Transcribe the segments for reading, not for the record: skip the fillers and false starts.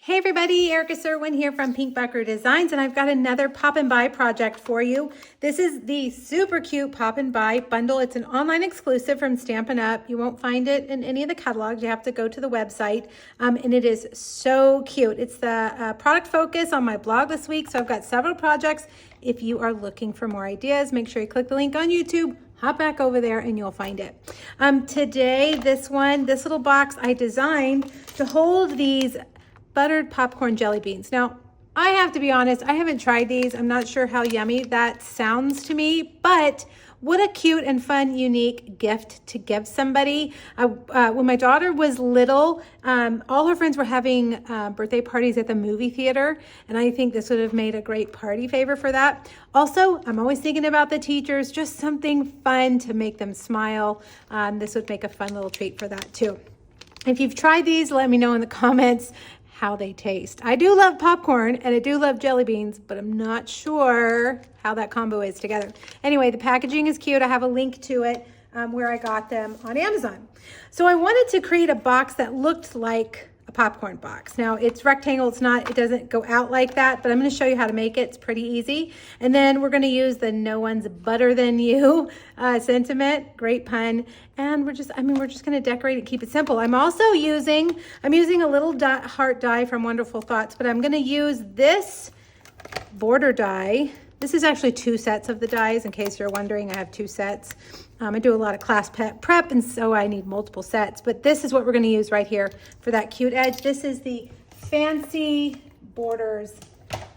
Hey everybody, Erica Serwin here from Pink Buckaroo Designs, and I've got another Pop and Buy project for you. This is the super cute Pop and Buy bundle. It's an online exclusive from Stampin' Up. You won't find it in any of the catalogs. You have to go to the website, and it is so cute. It's the product focus on my blog this week, so I've got several projects. If you are looking for more ideas, make sure you click the link on YouTube. Hop back over there and you'll find it. Today, this little box I designed to hold these buttered popcorn jelly beans. Now, I have to be honest, I haven't tried these. I'm not sure how yummy that sounds to me, but what a cute and fun, unique gift to give somebody. When my daughter was little, all her friends were having birthday parties at the movie theater, and I think this would have made a great party favor for that. Also, I'm always thinking about the teachers, just something fun to make them smile. This would make a fun little treat for that too. If you've tried these, let me know in the comments how they taste. I do love popcorn and I do love jelly beans, but I'm not sure how that combo is together. Anyway, the packaging is cute. I have a link to it where I got them on Amazon. So I wanted to create a box that looked like a popcorn box. Now it's rectangle, it doesn't go out like that, but I'm gonna show you how to make it. It's pretty easy. And then we're gonna use the no one's butter than you sentiment, great pun. And we're just gonna decorate it, keep it simple. I'm using a little heart die from Wonderful Thoughts, but I'm gonna use this border die. This is actually 2 sets of the dies, in case you're wondering. I have 2 sets. I do a lot of class prep, and so I need multiple sets. But this is what we're going to use right here for that cute edge. This is the Fancy Borders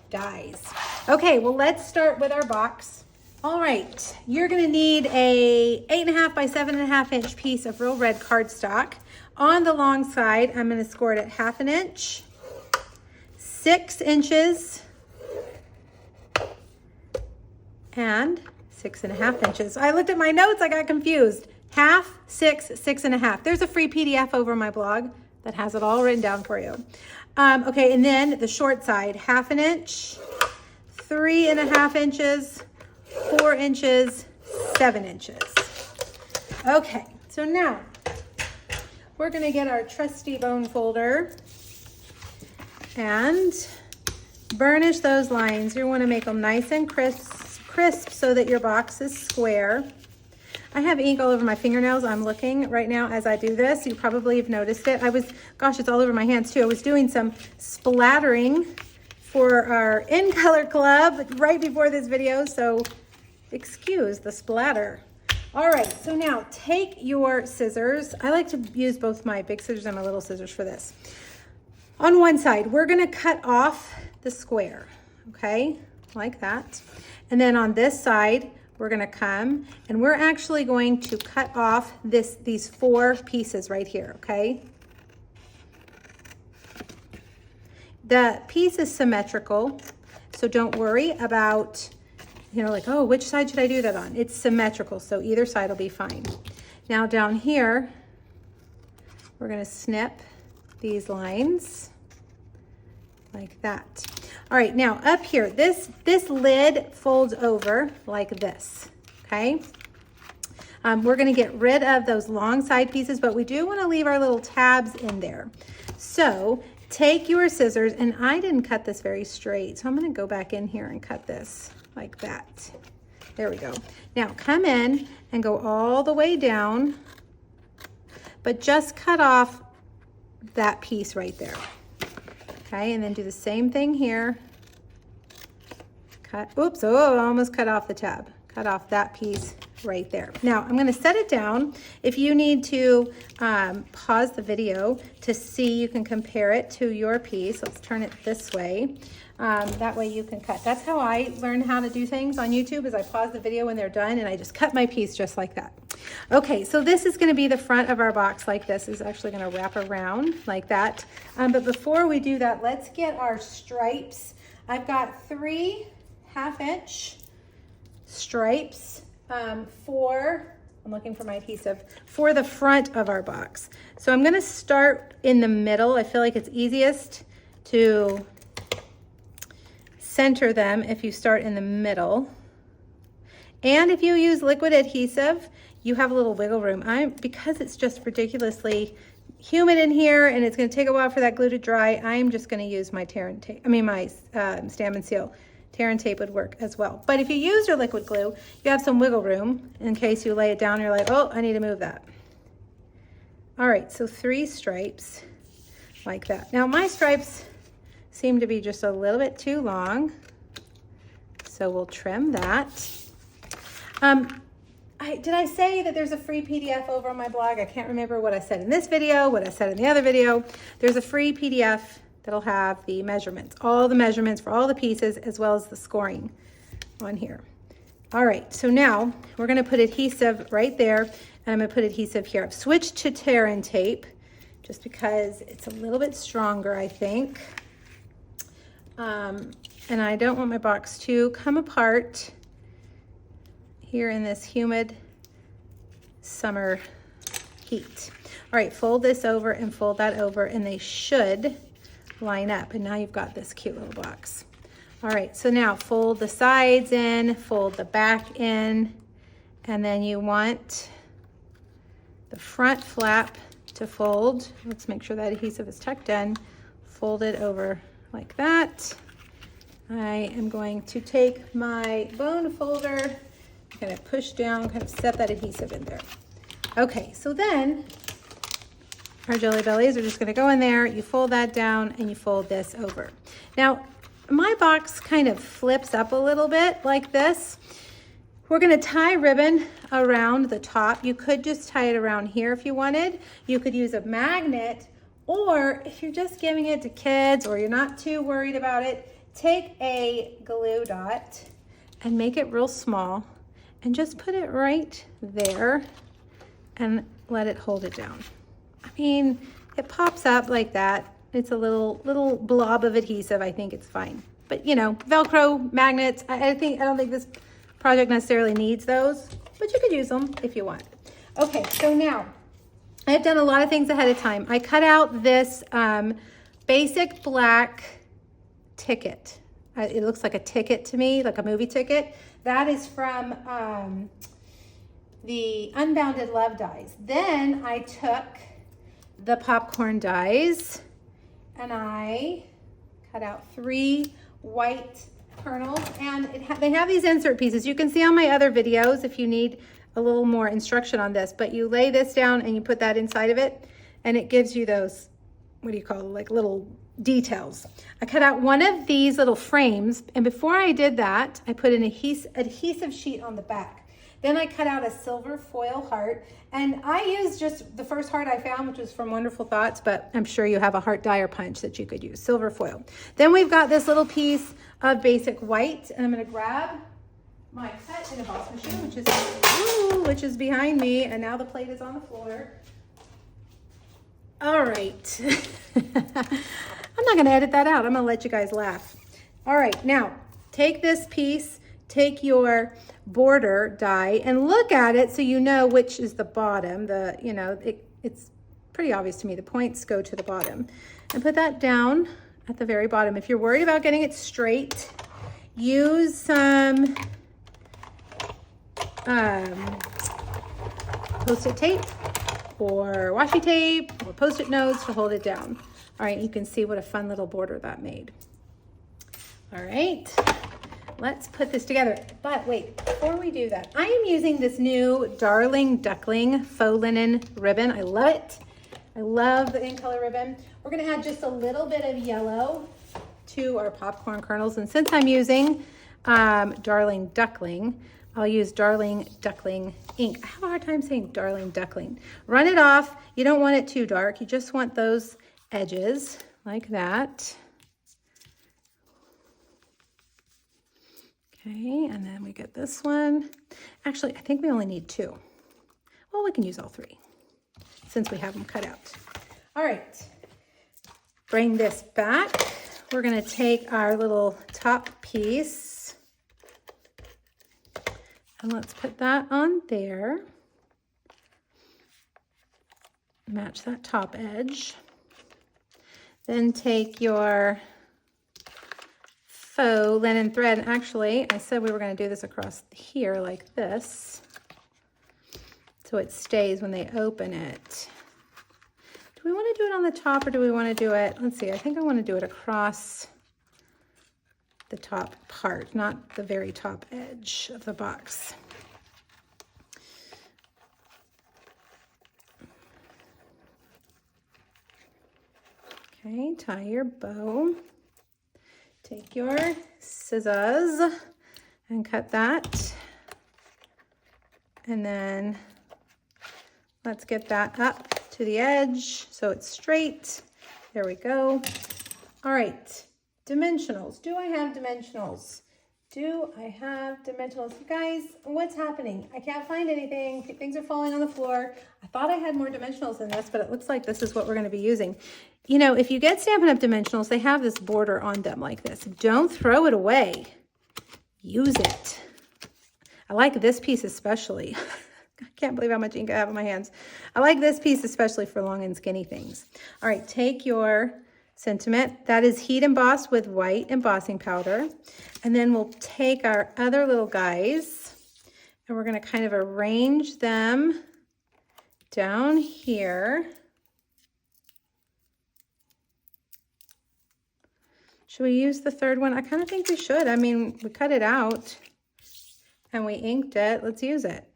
dies. Okay, well, let's start with our box. All right, you're going to need a 8.5 by 7.5 inch piece of real red cardstock. On the long side, I'm going to score it at 1/2 inch, 6 inches, and 6.5 inches. I looked at my notes, I got confused. 1/2, 6, 6.5. There's a free PDF over my blog that has it all written down for you. Okay, and then the short side, 1/2 inch, 3.5 inches, 4 inches, 7 inches. Okay, so now we're gonna get our trusty bone folder and burnish those lines. You wanna make them nice and crisp so that your box is square. I have ink all over my fingernails. I'm looking right now as I do this. You probably have noticed it. Gosh, it's all over my hands too. I was doing some splattering for our In Color Club right before this video, so excuse the splatter. All right, so now take your scissors. I like to use both my big scissors and my little scissors for this. On one side, we're gonna cut off the square, okay? Like that. And then on this side, we're gonna come and we're actually going to cut off these 4 pieces right here, okay? The piece is symmetrical, so don't worry about, like, oh, which side should I do that on? It's symmetrical, so either side will be fine. Now down here, we're gonna snip these lines like that. All right, now up here, this lid folds over like this, okay? We're gonna get rid of those long side pieces, but we do wanna leave our little tabs in there. So take your scissors, and I didn't cut this very straight, so I'm gonna go back in here and cut this like that. There we go. Now come in and go all the way down, but just cut off that piece right there. Okay, and then do the same thing here. Oops, oh, I almost cut off the tab. Cut off that piece right there. Now, I'm gonna set it down. If you need to pause the video to see, you can compare it to your piece. Let's turn it this way. That way you can cut. That's how I learn how to do things on YouTube, is I pause the video when they're done and I just cut my piece just like that. Okay, so this is gonna be the front of our box like this. It's actually gonna wrap around like that. But before we do that, let's get our stripes. I've got 3 1/2 inch stripes I'm looking for my adhesive, for the front of our box. So I'm gonna start in the middle. I feel like it's easiest to center them if you start in the middle. And if you use liquid adhesive, you have a little wiggle room. Because it's just ridiculously humid in here and it's going to take a while for that glue to dry, I'm just going to use my tear and tape. I mean my Stamp and Seal. Tear and tape would work as well. But if you use your liquid glue, you have some wiggle room in case you lay it down and you're like, oh, I need to move that. All right, so 3 stripes like that. Now my stripes seem to be just a little bit too long, so we'll trim that. Did I say that there's a free PDF over on my blog? I can't remember what I said in this video, what I said in the other video. There's a free PDF that'll have the measurements, all the measurements for all the pieces, as well as the scoring on here. All right, so now we're gonna put adhesive right there, and I'm gonna put adhesive here. I've switched to tear and tape just because it's a little bit stronger, I think. And I don't want my box to come apart here in this humid summer heat. All right, fold this over and fold that over, and they should line up. And now you've got this cute little box. All right, so now fold the sides in, fold the back in, and then you want the front flap to fold. Let's make sure that adhesive is tucked in. Fold it over like that. I am going to take my bone folder, kind of push down, kind of set that adhesive in there. Okay, so then our jelly bellies are just gonna go in there, you fold that down and you fold this over. Now, my box kind of flips up a little bit like this. We're gonna tie ribbon around the top. You could just tie it around here if you wanted. You could use a magnet, or if you're just giving it to kids or you're not too worried about it, take a glue dot and make it real small and just put it right there and let it hold it down. I mean, it pops up like that. It's a little blob of adhesive. I think it's fine. But you know, Velcro, magnets, I don't think this project necessarily needs those, but you could use them if you want. Okay, so now I've done a lot of things ahead of time. I cut out this basic black ticket. It looks like a ticket to me, like a movie ticket. That is from the Unbounded Love dies. Then I took the popcorn dies and I cut out 3 white kernels, and they have these insert pieces. You can see on my other videos if you need a little more instruction on this, but you lay this down and you put that inside of it and it gives you those, what do you call it, like little details. I cut out one of these little frames, and before I did that, I put an adhesive sheet on the back. Then I cut out a silver foil heart, and I used just the first heart I found, which was from Wonderful Thoughts, but I'm sure you have a heart die or punch that you could use, silver foil. Then we've got this little piece of basic white, and I'm gonna grab my cut in a box machine, which is behind me, and now the plate is on the floor. All right. I'm not gonna edit that out. I'm gonna let you guys laugh. All right, now take this piece, take your border die and look at it so you know which is the bottom. It's pretty obvious to me. The points go to the bottom. And put that down at the very bottom. If you're worried about getting it straight, use some Post-it tape or washi tape or Post-it notes to hold it down. All right, you can see what a fun little border that made. All right, let's put this together. But wait, before we do that, I am using this new Darling Duckling faux linen ribbon. I love it. I love the in color ribbon. We're gonna add just a little bit of yellow to our popcorn kernels. And since I'm using Darling Duckling, I'll use Darling Duckling ink. I have a hard time saying Darling Duckling. Run it off. You don't want it too dark. You just want those edges like that. Okay, and then we get this one. Actually, I think we only need 2. Well, we can use all 3 since we have them cut out. All right, bring this back. We're gonna take our little top piece and let's put that on there. Match that top edge. Then take your faux linen thread. And actually, I said we were going to do this across here like this, so it stays when they open it. Do we want to do it on the top or do we want to do it, let's see, I think I want to do it across the top part, not the very top edge of the box. Okay, tie your bow. Take your scissors and cut that. And then let's get that up to the edge so it's straight. There we go. All right, dimensionals. Do I have dimensionals? Do I have dimensionals? You guys, what's happening? I can't find anything. Things are falling on the floor. I thought I had more dimensionals than this, but it looks like this is what we're going to be using. You know, if you get Stampin' Up! Dimensionals, they have this border on them like this. Don't throw it away. Use it. I like this piece especially. I can't believe how much ink I have on my hands. I like this piece especially for long and skinny things. All right, take your sentiment. That is heat embossed with white embossing powder. And then we'll take our other little guys and we're going to kind of arrange them down here. Should we use the third one? I kind of think we should. I mean, we cut it out and we inked it. Let's use it.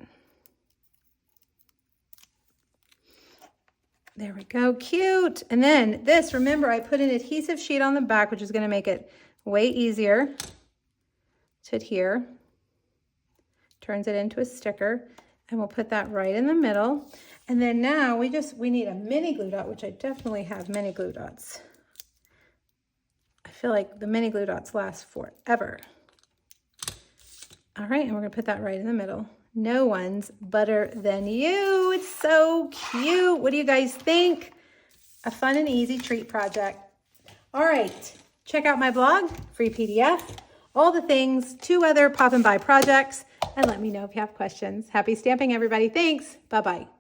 There we go, cute. And then this, remember I put an adhesive sheet on the back, which is gonna make it way easier to adhere. Turns it into a sticker, and we'll put that right in the middle. And then now we need a mini glue dot, which I definitely have mini glue dots. I feel like the mini glue dots last forever. All right, and we're gonna put that right in the middle. No one's better than you. It's so cute. What do you guys think? A fun and easy treat project. All right, check out my blog, free PDF, all the things, 2 other Poppin' By projects, and let me know if you have questions. Happy stamping, everybody. Thanks. Bye-bye.